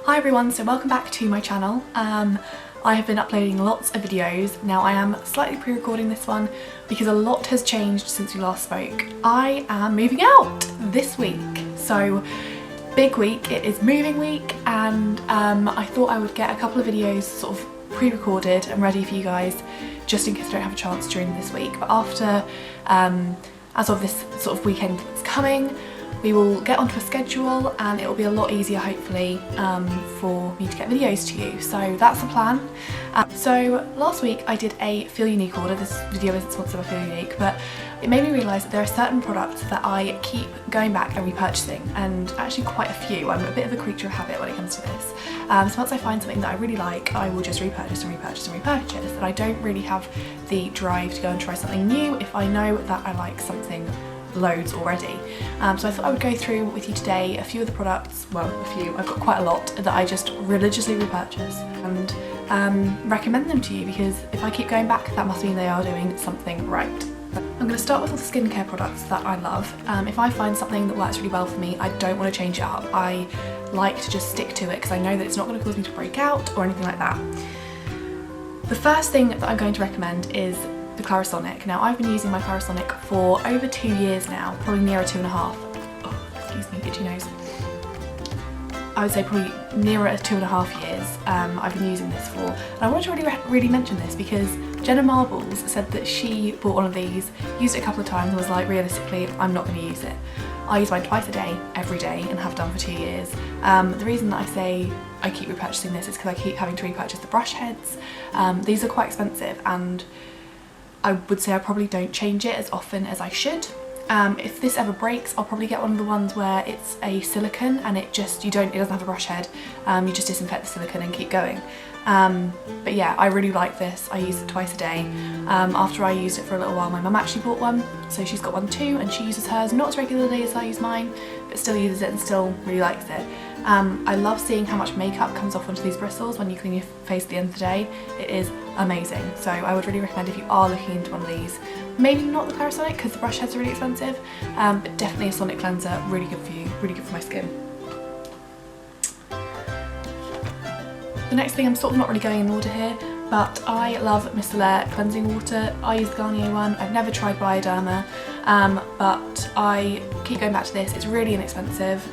Hi everyone, so welcome back to my channel. I have been uploading lots of videos. Now I am slightly pre-recording this one because a lot has changed since we last spoke. I am moving out this week, so big week. It is moving week, and I thought I would get a couple of videos sort of pre-recorded and ready for you guys just in case I don't have a chance during this week. But after, as of this sort of weekend that's coming, we will get onto a schedule and it will be a lot easier hopefully for me to get videos to you. So that's the plan. So last week I did a Feel Unique order. This video isn't sponsored by Feel Unique, but it made me realise that there are certain products that I keep going back and repurchasing, and actually quite a few. I'm a bit of a creature of habit when it comes to this. So once I find something that I really like, I will just repurchase and repurchase and repurchase, and I don't really have the drive to go and try something new if I know that I like something loads already. So I thought I would go through with you today a few of the products, well a few, I've got quite a lot that I just religiously repurchase and recommend them to you, because if I keep going back that must mean they are doing something right. I'm going to start with all the skincare products that I love. If I find something that works really well for me, I don't want to change it up. I like to just stick to it because I know that it's not going to cause me to break out or anything like that. The first thing that I'm going to recommend is the Cerasonic. Now I've been using my Cerasonic for over 2 years now, probably nearer 2.5. Oh, excuse me, itchy nose. I would say probably nearer 2.5 years I've been using this for. And I want to really mention this because Jenna Marbles said that she bought one of these, used it a couple of times and was like, realistically, I'm not going to use it. I use mine twice a day, every day, and have done for 2 years. The reason that I say I keep repurchasing this is because I keep having to repurchase the brush heads. These are quite expensive, and I would say I probably don't change it as often as I should. If this ever breaks, I'll probably get one of the ones where it's a silicone and it doesn't have a brush head. You just disinfect the silicone and keep going. But yeah, I really like this. I use it twice a day. After I used it for a little while, my mum actually bought one, so she's got one too, and she uses hers not as regularly as I use mine, but still uses it and still really likes it. I love seeing how much makeup comes off onto these bristles when you clean your face at the end of the day. It is amazing. So I would really recommend, if you are looking into one of these, maybe not the Cerasonic because the brush heads are really expensive, but definitely a sonic cleanser, really good for you, really good for my skin. The next thing, I'm sort of not really going in order here, but I love Micellar cleansing water. I use the Garnier one. I've never tried Bioderma, but I keep going back to this. It's really inexpensive.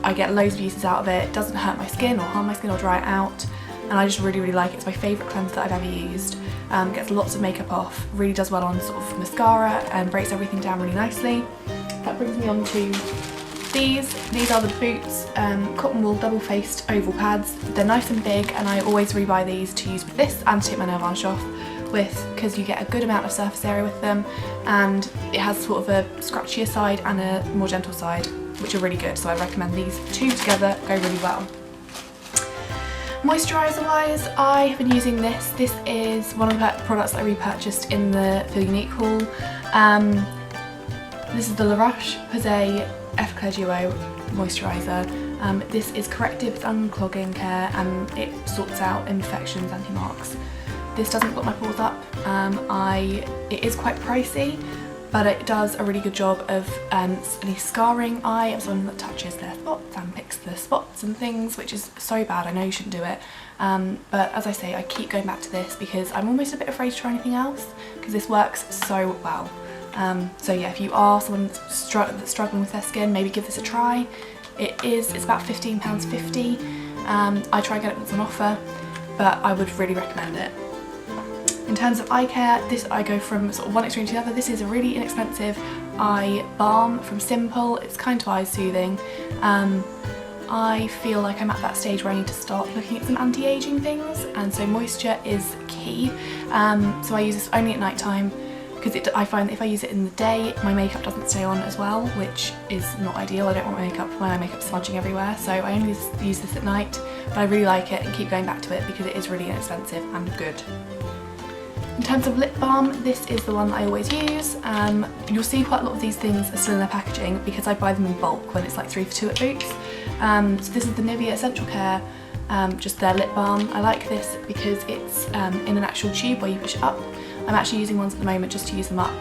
I get loads of uses out of it. It doesn't hurt my skin or harm my skin or dry it out, and I just really like it. It's my favourite cleanser that I've ever used. Gets lots of makeup off, really does well on sort of mascara and breaks everything down really nicely. That brings me on to these. These are the Boots cotton wool double-faced oval pads. They're nice and big, and I always rebuy these to use with this and to take my nail varnish off with, because you get a good amount of surface area with them, and it has sort of a scratchier side and a more gentle side, which are really good. So I recommend these two together, go really well. Moisturizer wise, I have been using this. This is one of the products that I repurchased in the Feel Unique haul. This is the Roche Posay Effaclar Duo Moisturizer. This is corrective, it's unclogging care, and it sorts out imperfections, anti-marks. This doesn't block my pores up. It is quite pricey, but it does a really good job of any scarring. I am someone that touches their spots and picks the spots and things, which is so bad. I know you shouldn't do it, but as I say, I keep going back to this because I'm almost a bit afraid to try anything else because this works so well. So yeah, if you are someone that's struggling with their skin, maybe give this a try. It's about £15.50. I try and get it when it's on offer, but I would really recommend it. In terms of eye care, I go from sort of one extreme to the other. This is a really inexpensive eye balm from Simple. It's kind of eye soothing. I feel like I'm at that stage where I need to start looking at some anti-aging things, and so moisture is key. So I use this only at night time because I find that if I use it in the day, my makeup doesn't stay on as well, which is not ideal. I don't want my makeup smudging everywhere, so I only use this at night, but I really like it and keep going back to it because it is really inexpensive and good. In terms of lip balm, this is the one that I always use. You'll see quite a lot of these things are still in their packaging because I buy them in bulk when it's like 3 for 2 at Boots. So this is the Nivea Essential Care, just their lip balm. I like this because it's in an actual tube where you push it up. I'm actually using ones at the moment just to use them up,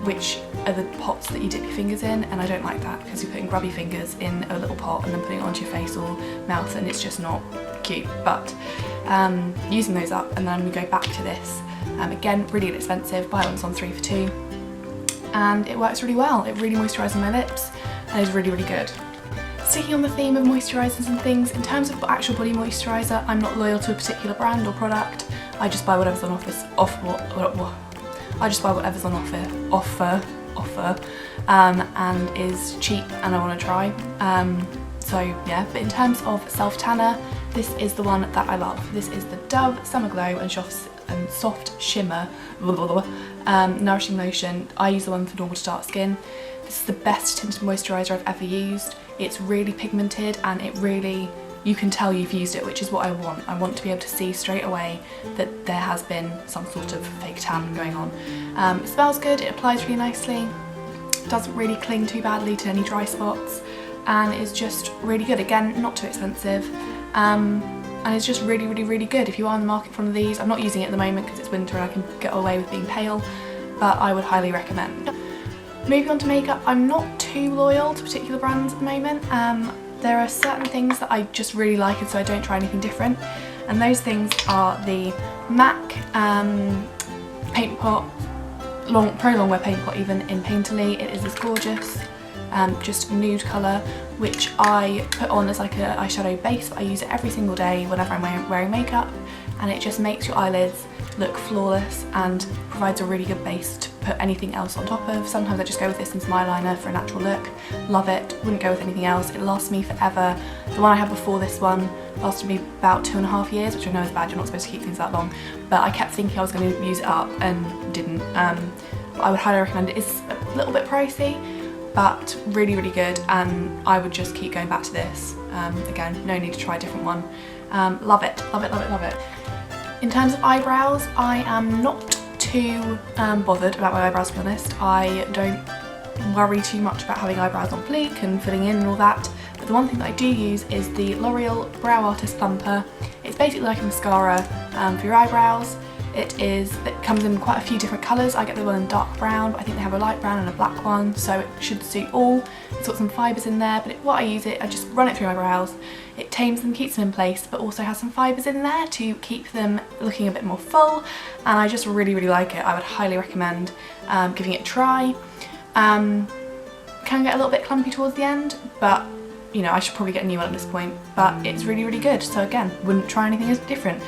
which are the pots that you dip your fingers in, and I don't like that because you're putting grubby fingers in a little pot and then putting it onto your face or mouth, and it's just not cute. But using those up, and then we go back to this. Again, really inexpensive, buy ones on 3 for 2, and it works really well. It really moisturises my lips and is really, really good. Sticking on the theme of moisturisers and things, in terms of actual body moisturiser, I'm not loyal to a particular brand or product. I just buy whatever's on I just buy whatever's on offer, and is cheap and I want to try. So yeah, but in terms of self tanner, this is the one that I love. This is the Dove Summer Glow and Soft Shimmer Nourishing Lotion. I use the one for normal to dark skin. This is the best tinted moisturiser I've ever used. It's really pigmented and it really, you can tell you've used it, which is what I want. I want to be able to see straight away that there has been some sort of fake tan going on. It smells good, it applies really nicely, doesn't really cling too badly to any dry spots, and is just really good. Again, not too expensive, and it's just really, really, really good. If you are on the market for one of these, I'm not using it at the moment because it's winter and I can get away with being pale, but I would highly recommend. Moving on to makeup, I'm not too loyal to particular brands at the moment. There are certain things that I just really like, and so I don't try anything different, and those things are the MAC paint pot, pro long wear paint pot, even in Painterly. It is this gorgeous just nude colour, which I put on as like an eyeshadow base, but I use it every single day whenever I'm wearing makeup, and it just makes your eyelids look flawless and provides a really good base to put anything else on top of. Sometimes I just go with this and some eyeliner for a natural look. Love it, wouldn't go with anything else. It lasts me forever. The one I had before this one lasted me about 2.5 years, which I know is bad, you're not supposed to keep things that long, but I kept thinking I was going to use it up and didn't. I would highly recommend it. It's a little bit pricey, but really, really good, and I would just keep going back to this. Again, no need to try a different one. Love it, love it, love it, love it. In terms of eyebrows, I am not too bothered about my eyebrows, to be honest. I don't worry too much about having eyebrows on fleek and filling in and all that, but the one thing that I do use is the L'Oreal Brow Artist Plumper. It's basically like a mascara for your eyebrows. It comes in quite a few different colours. I get the one in dark brown, but I think they have a light brown and a black one, so it should suit all. It's got some fibres in there, but what I use it, I just run it through my brows. It tames them, keeps them in place, but also has some fibres in there to keep them looking a bit more full, and I just really, really like it. I would highly recommend giving it a try. Can get a little bit clumpy towards the end, but you know, I should probably get a new one at this point, but it's really, really good. So again, wouldn't try anything different.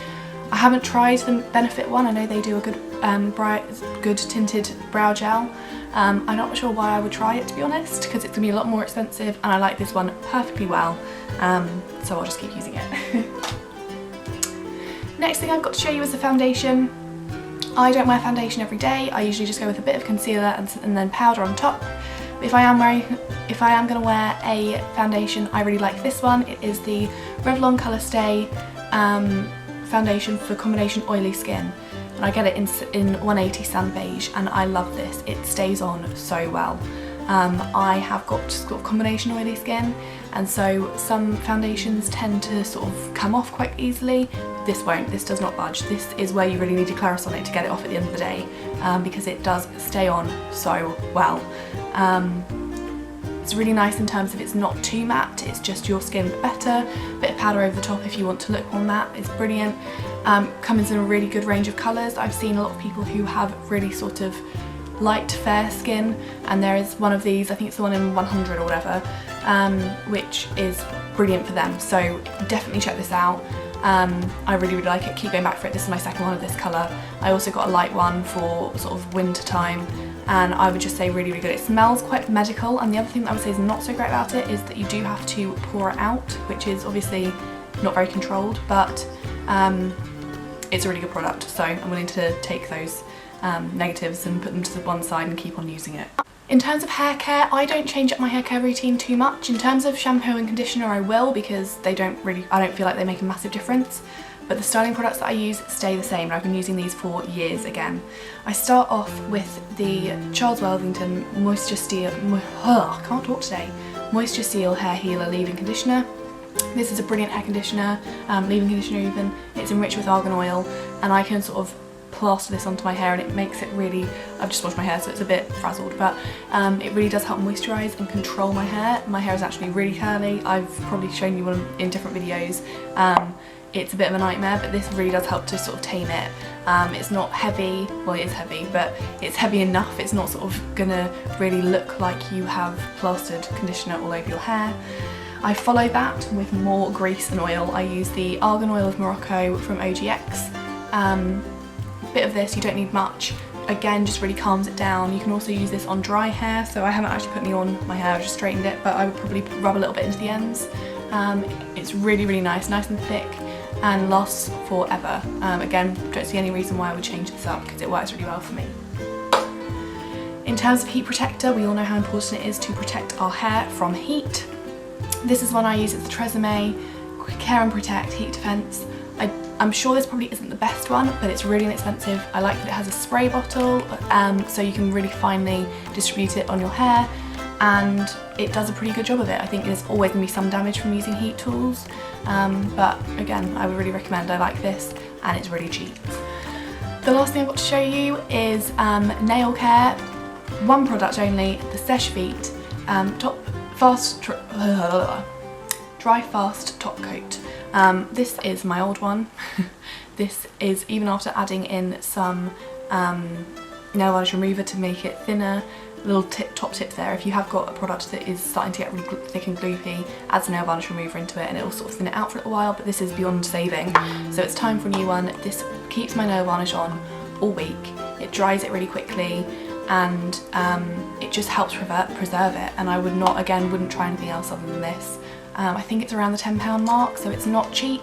I haven't tried the Benefit one. I know they do a good tinted brow gel. I'm not sure why I would try it, to be honest, because it's going to be a lot more expensive, and I like this one perfectly well, so I'll just keep using it. Next thing I've got to show you is the foundation. I don't wear foundation every day. I usually just go with a bit of concealer and then powder on top. But if I am going to wear a foundation, I really like this one. It is the Revlon Colour Stay foundation for combination oily skin, and I get it in 180 Sand Beige, and I love this. It stays on so well. I have got sort of combination oily skin, and so some foundations tend to sort of come off quite easily. This won't. This does not budge. This is where you really need your Cerasonic to get it off at the end of the day, because it does stay on so well. It's really nice in terms of it's not too matte, it's just your skin but better. A bit of powder over the top if you want to look more matte is brilliant. Comes in a really good range of colours. I've seen a lot of people who have really sort of light fair skin, and there is one of these, I think it's the one in 100 or whatever, which is brilliant for them, so definitely check this out. I really, really like it, keep going back for it. This is my second one of this colour. I also got a light one for sort of winter time, and I would just say really, really good. It smells quite medical, and the other thing that I would say is not so great about it is that you do have to pour it out, which is obviously not very controlled, but it's a really good product, so I'm willing to take those negatives and put them to the one side and keep on using it. In terms of hair care, I don't change up my hair care routine too much. In terms of shampoo and conditioner, I will, because I don't feel like they make a massive difference. But the styling products that I use stay the same, and I've been using these for years again. I start off with the Charles Worthington Moisture Seal Hair Healer Leave-In Conditioner. This is a brilliant hair conditioner, leave-in conditioner even. It's enriched with argan oil, and I can sort of plaster this onto my hair, and it makes it really, I've just washed my hair so it's a bit frazzled, but it really does help moisturise and control my hair. My hair is actually really curly. I've probably shown you one in different videos. It's a bit of a nightmare, but this really does help to sort of tame it. It's not heavy, well it is heavy, but it's heavy enough. It's not sort of gonna really look like you have plastered conditioner all over your hair. I follow that with more grease and oil. I use the Argan Oil of Morocco from OGX. Bit of this, you don't need much. Again, just really calms it down. You can also use this on dry hair, so I haven't actually put any on my hair, I just straightened it, but I would probably rub a little bit into the ends. It's really, really nice and thick, and lasts forever. Again, don't see any reason why I would change this up because it works really well for me. In terms of heat protector, we all know how important it is to protect our hair from heat. This is one I use, it's the Cerasonic Care and Protect Heat Defense. I'm sure this probably isn't the best one, but it's really inexpensive. I like that it has a spray bottle, so you can really finely distribute it on your hair, and it does a pretty good job of it. I think there's always going to be some damage from using heat tools, but again, I would really recommend. I like this, and it's really cheap. The last thing I've got to show you is nail care. One product only, the Seche Vite Dry Fast Top Coat. This is my old one. This is, even after adding in some nail varnish remover to make it thinner, little top tip there, if you have got a product that is starting to get really thick and gloopy, add some nail varnish remover into it and it will sort of thin it out for a little while, but this is beyond saving. So it's time for a new one. This keeps my nail varnish on all week, it dries it really quickly, and it just helps preserve it, and I wouldn't try anything else other than this. I think it's around the £10 mark, so it's not cheap,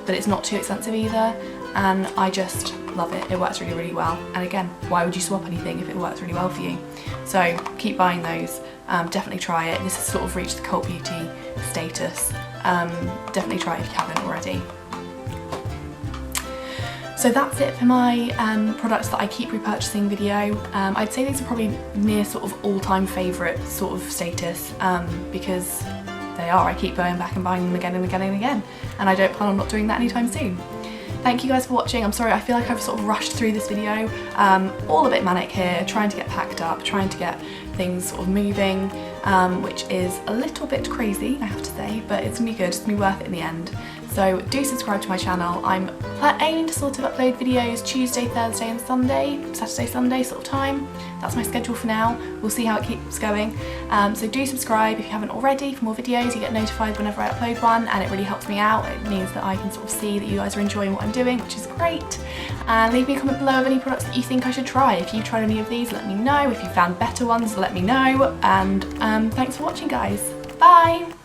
but it's not too expensive either, and I just love it. It works really, really well, and again, why would you swap anything if it works really well for you? So keep buying those, definitely try it. This has sort of reached the cult beauty status. Definitely try it if you haven't already. So that's it for my products that I keep repurchasing video. I'd say these are probably near sort of all-time favourite sort of status, because they are. I keep going back and buying them again and again and again, and I don't plan on not doing that anytime soon. Thank you guys for watching. I'm sorry, I feel like I've sort of rushed through this video. All a bit manic here, trying to get packed up, trying to get things sort of moving, which is a little bit crazy, I have to say, but it's gonna be good, it's gonna be worth it in the end. So do subscribe to my channel. I'm aiming to sort of upload videos Tuesday, Thursday and Sunday, Saturday, Sunday sort of time. That's my schedule for now. We'll see how it keeps going. So do subscribe if you haven't already for more videos. You get notified whenever I upload one, and it really helps me out. It means that I can sort of see that you guys are enjoying what I'm doing, which is great. And leave me a comment below of any products that you think I should try. If you've tried any of these, let me know. If you found better ones, let me know. And thanks for watching, guys. Bye!